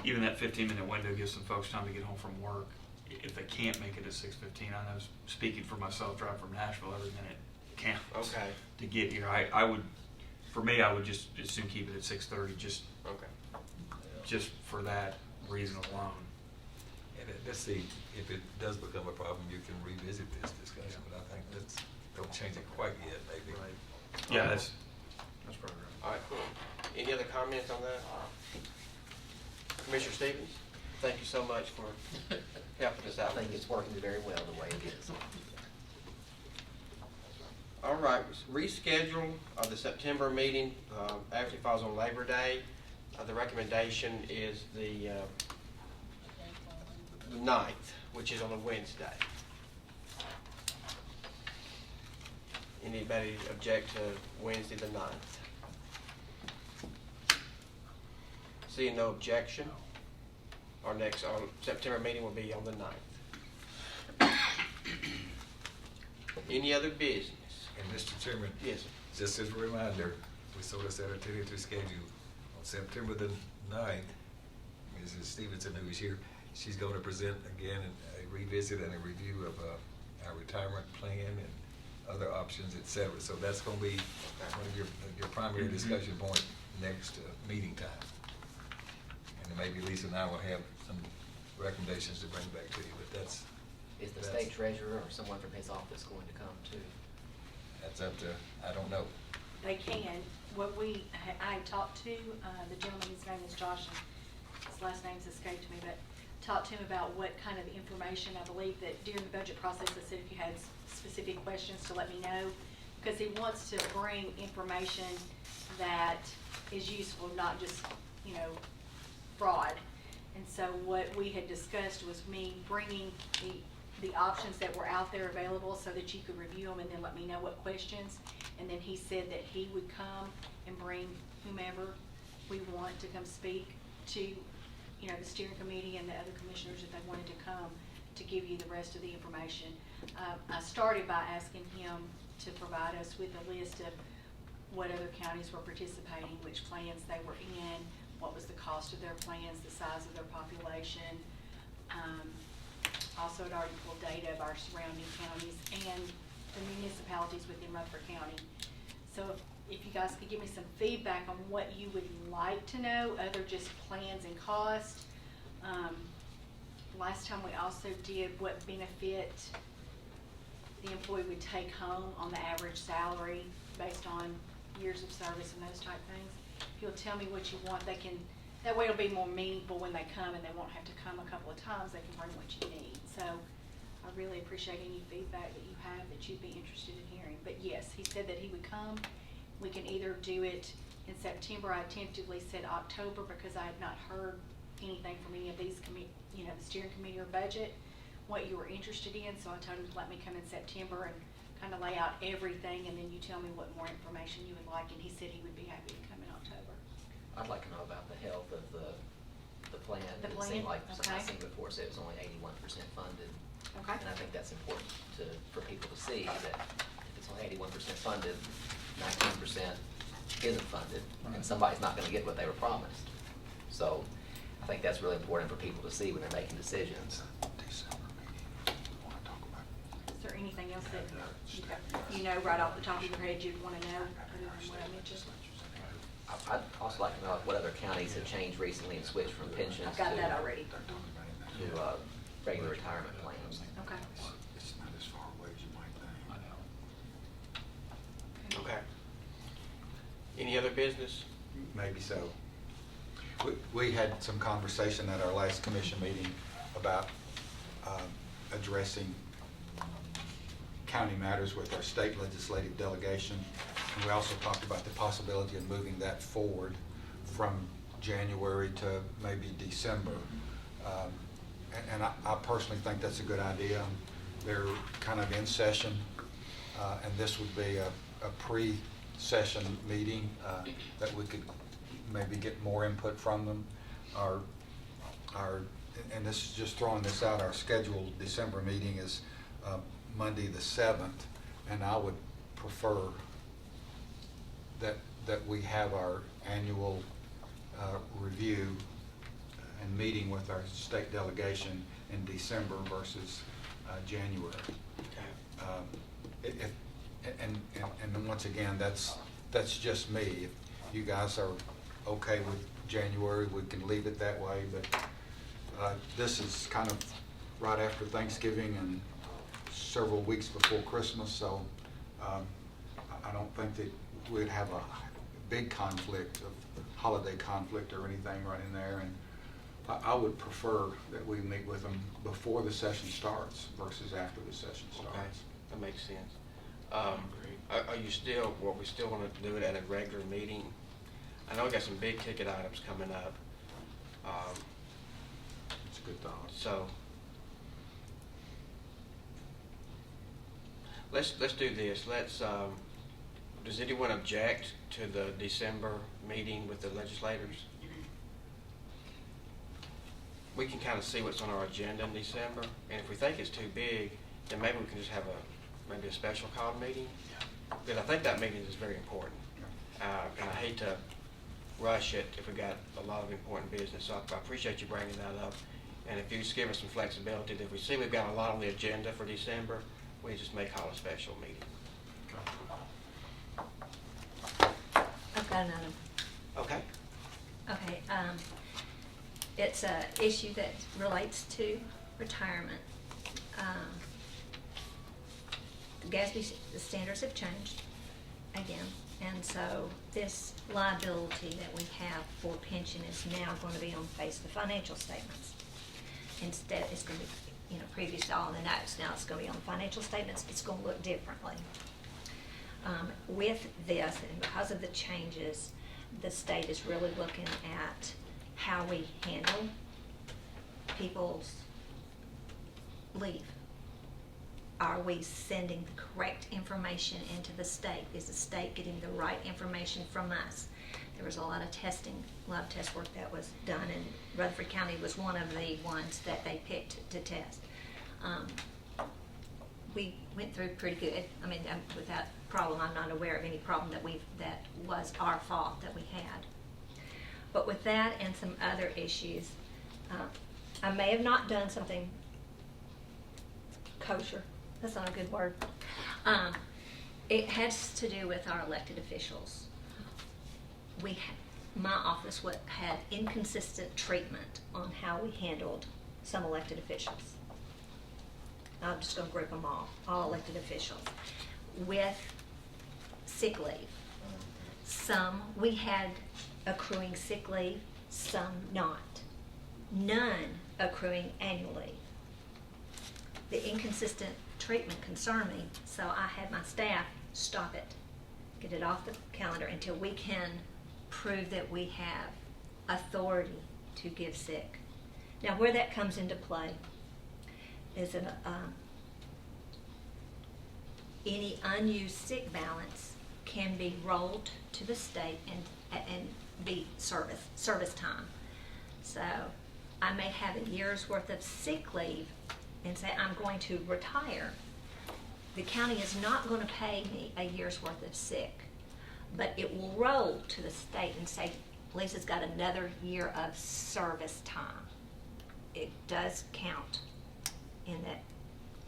even that 15-minute window gives some folks time to get home from work. If they can't make it at 6:15, I know, speaking for myself, driving from Nashville, every minute counts. Okay. To get here, I would, for me, I would just as soon keep it at 6:30, Okay. just for that reason alone. And let's see, if it does become a problem, you can revisit this discussion, but I think don't change it quite yet, maybe. Yeah, that's probably right. All right, cool. Any other comments on that? Commissioner Stevens, thank you so much for helping us I out. think it's working very well the way it is. All right, reschedule of the September meeting, actually falls on Labor Day. The recommendation is the 9th, which is on a Wednesday. Anybody object to Wednesday the 9th? Seeing no objection, our next September meeting will be on the 9th. Any other business? And Mr. Chairman? Yes, sir. Just as a reminder, we sort of set a tentative schedule. On September the 9th, Mrs. Stevenson, who is here, she's going to present again a revisit and a review of our retirement plan and other options, et cetera. So that's going to be one of your primary discussion point next meeting time. And then maybe Lisa and I will have some recommendations to bring back to you, but that's... Is the state treasurer or someone from his office going to come too? that's up to, I don't know. They can. I talked to, the gentleman, his name is Josh, and his last name's escaped me, but talked to him about what kind of information. I believe that during the budget process, I said if you had specific questions to let me know, because he wants to bring information that is useful, not just, fraud. And so what we had discussed was me bringing the options that were out there available so that you could review them and then let me know what questions. And then he said that he would come and bring whomever we want to come speak to, the steering committee and the other commissioners if they wanted to come to give you the rest of the information. I started by asking him to provide us with a list of what other counties were participating, which plans they were in, what was the cost of their plans, the size of their population. Also, it already pulled data of our surrounding counties and the municipalities within Rutherford County. So if you guys could give me some feedback on what you would like to know, other just plans and cost. Last time we also did what benefit the employee would take home on the average salary based on years of service and those type things. If you'll tell me what you want, that way it'll be more meaningful when they come and they won't have to come a couple of times, they can bring what you need. So I really appreciate any feedback that you have that you'd be interested in hearing. But yes, he said that he would come. We can either do it in September. I tentatively said October because I had not heard anything from any of these the steering committee or budget, what you were interested in. So I told him to let me come in September and kind of lay out everything, and then you tell me what more information you would like. And he said he would be happy to come in October. I'd like to know about the health of the plan. The It plan? seemed like, something I Okay. seen before said it was only 81% funded. Okay. And I think that's important for people to see, that if it's only 81% funded, 19% isn't funded, and somebody's not gonna get what they were promised. So I think that's really important for people to see when they're making decisions. December meeting, we want to talk about. Is there anything else that you know right off the top of your head you'd want to know other than what I mentioned? I'd also like to know what other counties have changed recently and switched from pensions I've got that already. to regular retirement plans. Okay. It's not as far away as you might think. Okay. Any other business? Maybe so. We had some conversation at our last commission meeting about addressing county matters with our state legislative delegation. And we also talked about the possibility of moving that forward from January to maybe December. And I personally think that's a good idea. They're kind of in session, and this would be a pre-session meeting that we could maybe get more input from them. And this is just throwing this out, our scheduled December meeting is Monday the 7th, and I would prefer that we have our annual review and meeting with our state delegation in December versus January. And then once again, that's just me. If you guys are okay with January, we can leave it that way, but this is kind of right after Thanksgiving and several weeks before Christmas, so I don't think that we'd have a big conflict of holiday conflict or anything right in there, and I would prefer that we meet with them before the session starts versus after the session starts. Okay, that makes sense. Are you still, we still want to do it at a regular meeting? I know we got some big ticket items coming up. It's a good thought. So let's do this. Does anyone object to the December meeting with the legislators? We can kind of see what's on our agenda in December, and if we think it's too big, then maybe we can just have maybe a special call meeting. Because I think that meeting is very important. And I hate to rush it if we got a lot of important business. So I appreciate you bringing that up. And if you just give us some flexibility, that if we see we've got a lot on the agenda for December, we just may call a special meeting. I've got another. Okay. Okay, it's a issue that relates to retirement. The GASB standards have changed again, and so this liability that we have for pension is now going to be on the face of the financial statements. Instead, it's going to be, previous to all in the notes, now it's going to be on the financial statements, it's going to look differently. With this, and because of the changes, the state is really looking at how we handle people's leave. Are we sending the correct information into the state? Is the state getting the right information from us? There was a lot of testing, a lot of test work that was done, and Rutherford County was one of the ones that they picked to test. We went through pretty good. I mean, without problem, I'm not aware of any problem that was our fault that we had. But with that and some other issues, I may have not done something kosher. That's not a good word. It has to do with our elected officials. My office had inconsistent treatment on how we handled some elected officials. I'm just going to group them all elected officials. With sick leave. Some we had accruing sick leave, some not. None accruing annual leave. The inconsistent treatment concerned me, so I had my staff stop it, get it off the calendar until we can prove that we have authority to give sick. Now, where that comes into play is any unused sick balance can be rolled to the state and be service time. So I may have a year's worth of sick leave and say I'm going to retire. The county is not going to pay me a year's worth of sick, but it will roll to the state and say Lisa's got another year of service time. It does count in that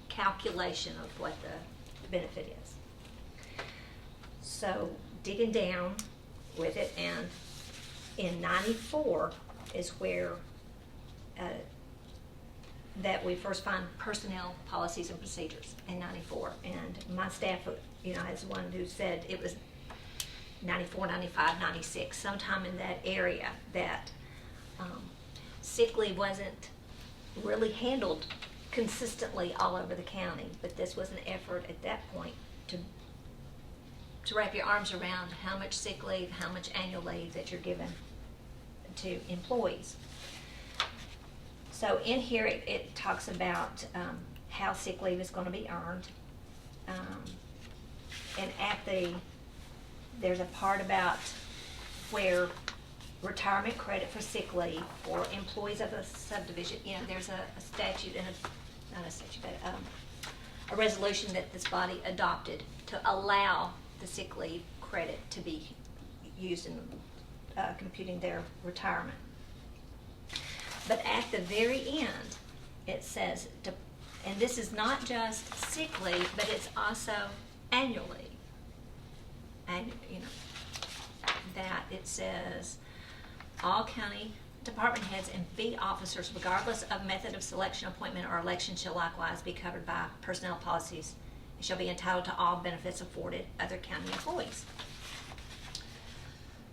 calculation of what the benefit is. So digging down with it, and in 94 is where that we first find personnel policies and procedures in 94. And my staff, is the one who said it was 94, 95, 96, sometime in that area that sick leave wasn't really handled consistently all over the county. But this was an effort at that point to wrap your arms around how much sick leave, how much annual leave that you're given to employees. So in here it talks about how sick leave is going to be earned. And there's a part about where retirement credit for sick leave for employees of a subdivision, there's a statute and a resolution that this body adopted to allow the sick leave credit to be used in computing their retirement. But at the very end, it says, and this is not just sick leave, but it's also annual leave. And, that it says, all county department heads and fee officers, regardless of method of selection, appointment, or election, shall likewise be covered by personnel policies and shall be entitled to all benefits afforded other county employees.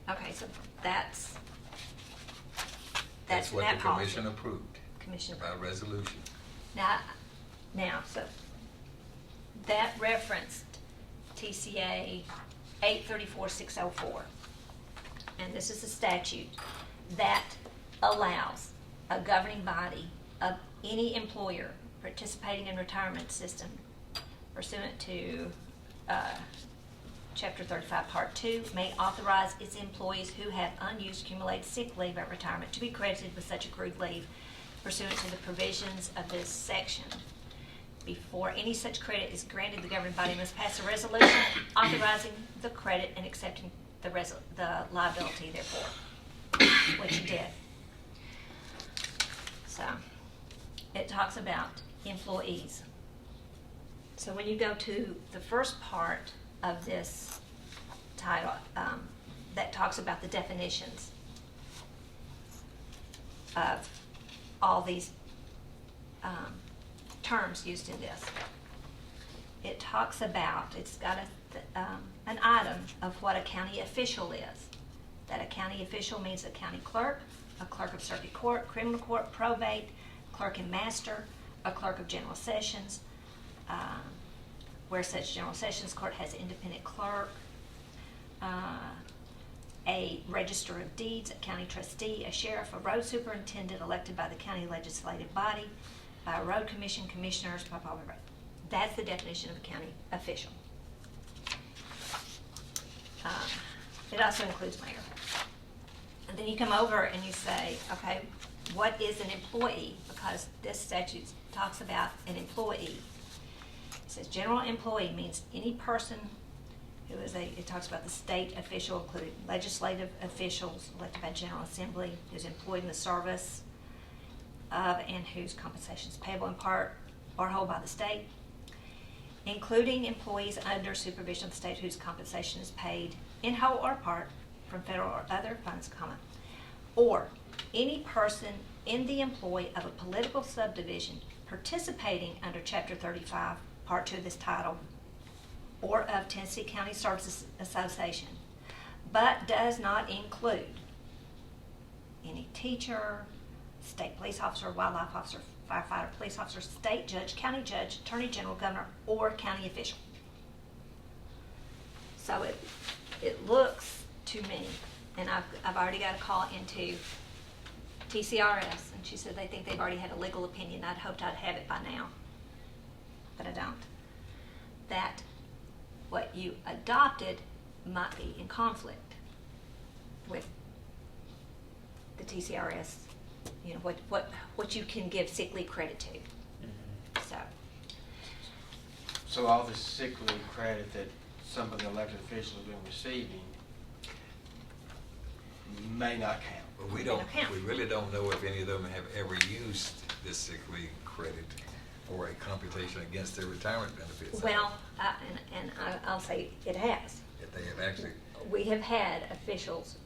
Okay, so that's That's what that the policy. commission approved. Commission By resolution. Now, so that referenced TCA 834-604. And this is a statute that allows a governing body of any employer participating in retirement system pursuant to Chapter 35, Part 2, may authorize its employees who have unused accumulated sick leave at retirement to be credited with such accrued leave pursuant to the provisions of this section. Before any such credit is granted, the governing body must pass a resolution authorizing the credit and accepting the liability therefore, which it did. So, it talks about employees. So when you go to the first part of this title, that talks about the definitions of all these terms used in this. it talks about, it's got an item of what a county official is. That a county official means a county clerk, a clerk of circuit court, criminal court, probate, clerk and master, a clerk of general sessions, where such general sessions court has an independent clerk, a register of deeds, a county trustee, a sheriff, a road superintendent elected by the county legislative body, by a road commission, commissioners, blah, blah, blah, blah. That's the definition of a county official. It also includes mayor. And then you come over and you say, okay, what is an employee? Because this statute talks about an employee. It says general employee means any person who is it talks about the state official, including legislative officials elected by General Assembly, who's employed in the service of and whose compensation is payable in part or whole by the state, including employees under supervision of the state whose compensation is paid in whole or part from federal or other funds, or any person in the employ of a political subdivision participating under Chapter 35, Part 2 of this title, or of Tennessee County Services Association, but does not include any teacher, state police officer, wildlife officer, firefighter, police officer, state judge, attorney general, governor, or county official. So it looks to me, and I've already got a call into TCRS, and she said they think they've already had a legal opinion. I'd hoped I'd have it by now, but I don't. That what you adopted might be in conflict with the TCRS, you know, what you can give sick leave credit to. So all this sick leave credit that some of the elected officials have been receiving may not count. But we really don't know if any of them have ever used this sick leave credit for a computation against their retirement benefits. Well, I'll say it has. If they have actually. We have had officials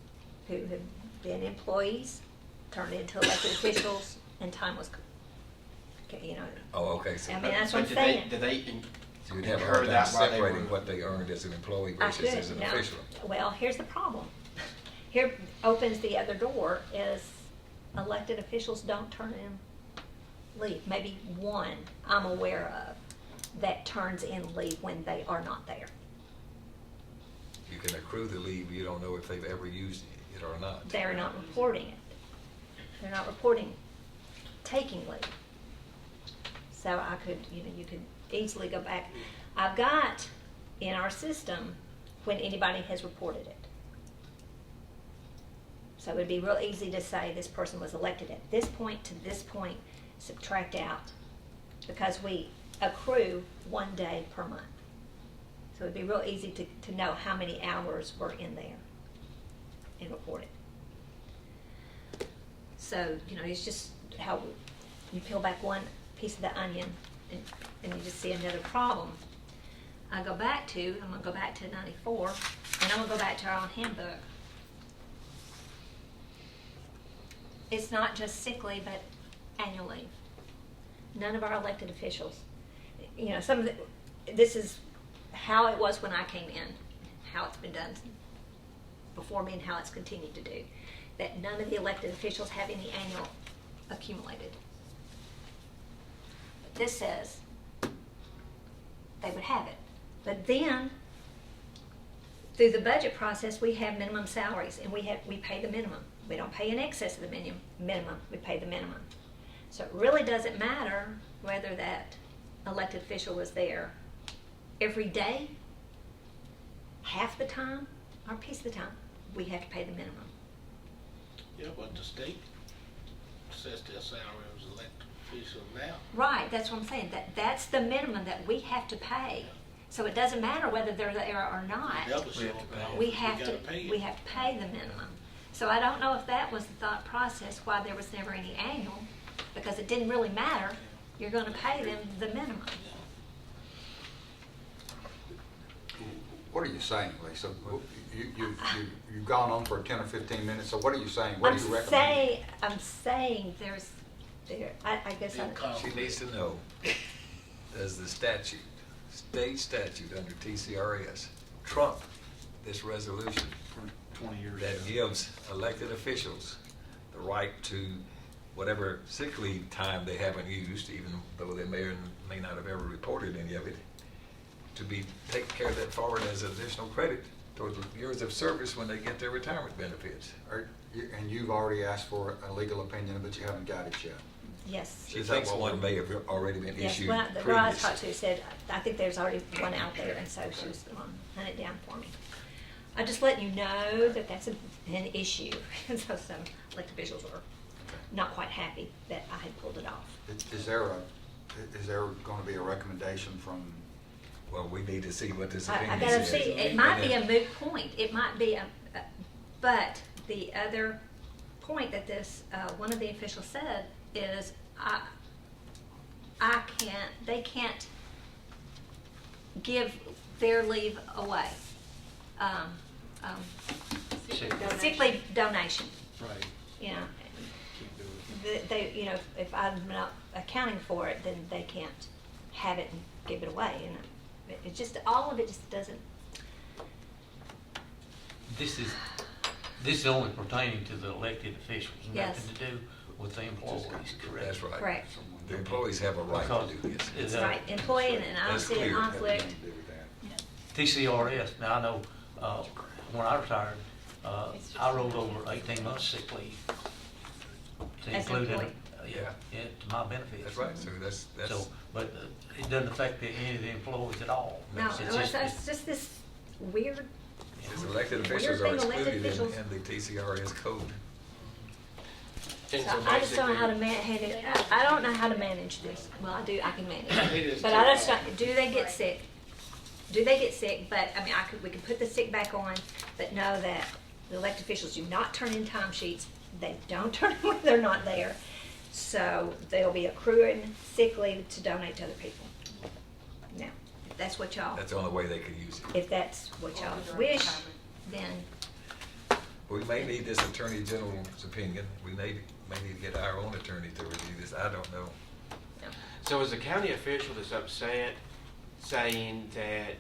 who have been employees, turned into elected officials, and time was, you know. Oh, okay. So I mean, that's what I'm But saying. did they so you'd have a incur hard time that while they separating were- what they earned as an employee I versus could, as an no. official. Well, here's the problem. Here opens the other door is elected officials don't turn in leave. Maybe one I'm aware of that turns in leave when they are not there. You can accrue the leave, you don't know if they've ever used it or not. They're not reporting it. They're not reporting taking leave. So I could, you know, you could easily go back. I've got in our system when anybody has reported it. So it'd be real easy to say this person was elected at this point to this point, subtract out, because we accrue 1 day per month. So it'd be real easy to know how many hours were in there and report it. So, you know, it's just how you peel back one piece of the onion and you just see another problem. I'm going to go back to 94, and I'm going to go back to our own handbook. It's not just sick leave, but annual leave. None of our elected officials, you know, this is how it was when I came in, how it's been done before me and how it's continued to do. That none of the elected officials have any annual accumulated. But this says they would have it. But then, through the budget process, we have minimum salaries, and we pay the minimum. We don't pay in excess of the minimum. We pay the minimum. So it really doesn't matter whether that elected official was there every day, half the time, or a piece of the time. We have to pay the minimum. Yeah, but the state sets their salary as elected official now. Right, that's what I'm saying. That's the minimum that we have to pay. So it doesn't matter whether they're there or not. Never show up at all. We have gotta to pay it. we have to pay the minimum. So I don't know if that was the thought process why there was never any annual, because it didn't really matter. You're going to pay them the minimum. What are you saying, Lisa? You've gone on for 10 or 15 minutes, so what are you saying? What do you recommend? I'm saying I guess She needs to know, does the statute state statute under TCRS trump this resolution For 20 years. that gives elected officials the right to whatever sick leave time they haven't used, even though they may or may not have ever reported any of it, to be taking care of that forward as additional credit towards the years of service when they get their retirement benefits. And you've already asked for a legal opinion, but you haven't got it yet. Yes. She Is that thinks what one we're- may have already been Yes, issued well, the girl I previously. talked to said, I think there's already one out there, and so she was going to hunt it down for me. I'm just letting you know that that's an issue. So some elected officials were not quite happy that I had pulled it off. Is there going to be a recommendation from, Well, we need to see what this I opinion gotta says. see, it might be a moot point, it might be but the other point that this, one of the officials said is, they can't give their leave away. Sick leave donation, Right. you know. They, you know, if I'm not accounting for it, then they can't have it and give it away, you know. It just, all of it just doesn't. This is only pertaining to the elected officials, Yes. nothing to do with the employees, correct? That's right. Correct. The employees have a right Because to do this. it's, That's right, employee, and I don't That's see a clear. conflict. TCRS, now I know, when I retired, I rolled over 18 months sick leave to As an include in, employee. yeah, to my benefits. That's right, so that's, So, but it doesn't affect any of the employees at all. No, It's it's just this weird, These elected Weird officials are thing, elected excluded officials- in the TCRS code. And so so I just don't know how to basically- I don't know how to manage this. Well, I do, I can manage It it. is But I too just don't, do they get sick? Do they get sick? But, I mean, we can put the sick back on, but know that the elected officials do not turn in timesheets. They don't turn in when they're not there. So they'll be accruing sick leave to donate to other people. Now, if that's what y'all, That's the only way they could use it. if that's what y'all wish, then We may need this Attorney General's opinion. We may need to get our own attorney to review this. I don't know. no. So is the county official that's upset saying that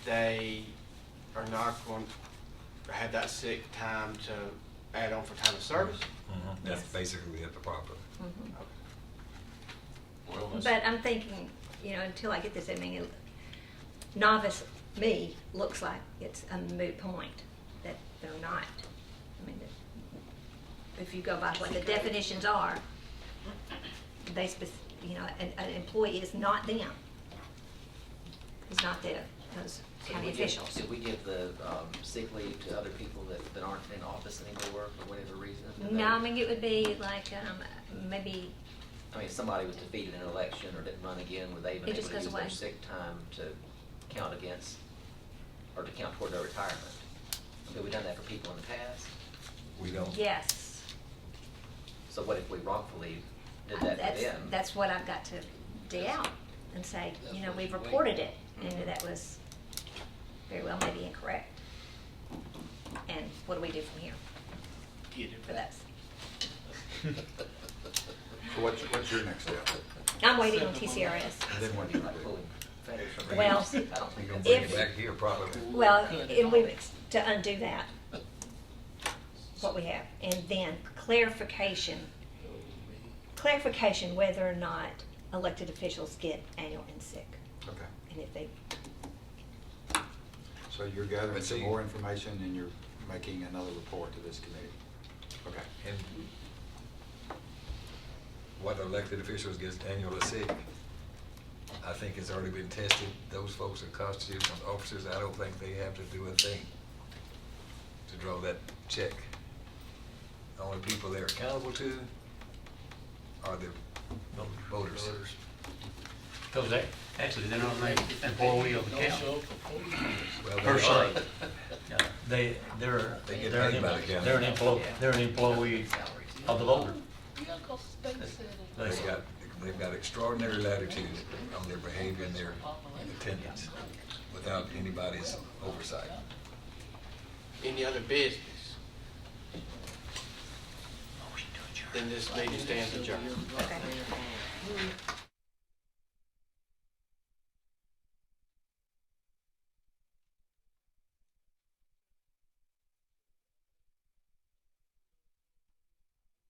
they are not going to have that sick time to add on for time of service? That's Yes. basically the problem. Mhm. Well, that's- But I'm thinking, you know, until I get this, I mean, novice me looks like it's a moot point, that they're not. I mean, if you go by what the definitions are, they, you know, an employee is not them. Is not those county officials. Did we give the sick leave to other people that aren't in office anymore for whatever reason? No, I mean, it would be like, maybe, I mean, if somebody was defeated in an election or didn't run again, would they even It able just to goes use away. their sick time to count against, or to count toward their retirement? Have we done that for people in the past? We don't. yes. So what if we wrongfully did that for them? That's what I've got to dig out and say, you know, we've reported it, and that was very well maybe incorrect. And what do we do from here Get it for back. that? so what's your next step? I'm waiting on TCRS. And then what do you Like do? pulling feathers from the Well, nose? I don't think We're gonna that's. bring If- it back here probably. Well, and we, to undo that, what we have, and then clarification whether or not elected officials get annual and sick, Okay, and if they, so you're gathering But some see- more information and you're making another report to this committee. Okay. And what elected officials gets annual or sick, I think it's already been tested. Those folks are constitutional officers. I don't think they have to do a thing to draw that check. The only people they're accountable to are the voters. Because they, actually, they're not an employee of the Don't county. show up for 40 years. Well, Per they se. are. Yeah, They get they're paid by the county. They're an employee of the voter. Yeah, 'cause state said it. They've got extraordinary latitude on their behavior and their attendance without anybody's oversight. Any other business? Then this meeting stands adjourned. okay.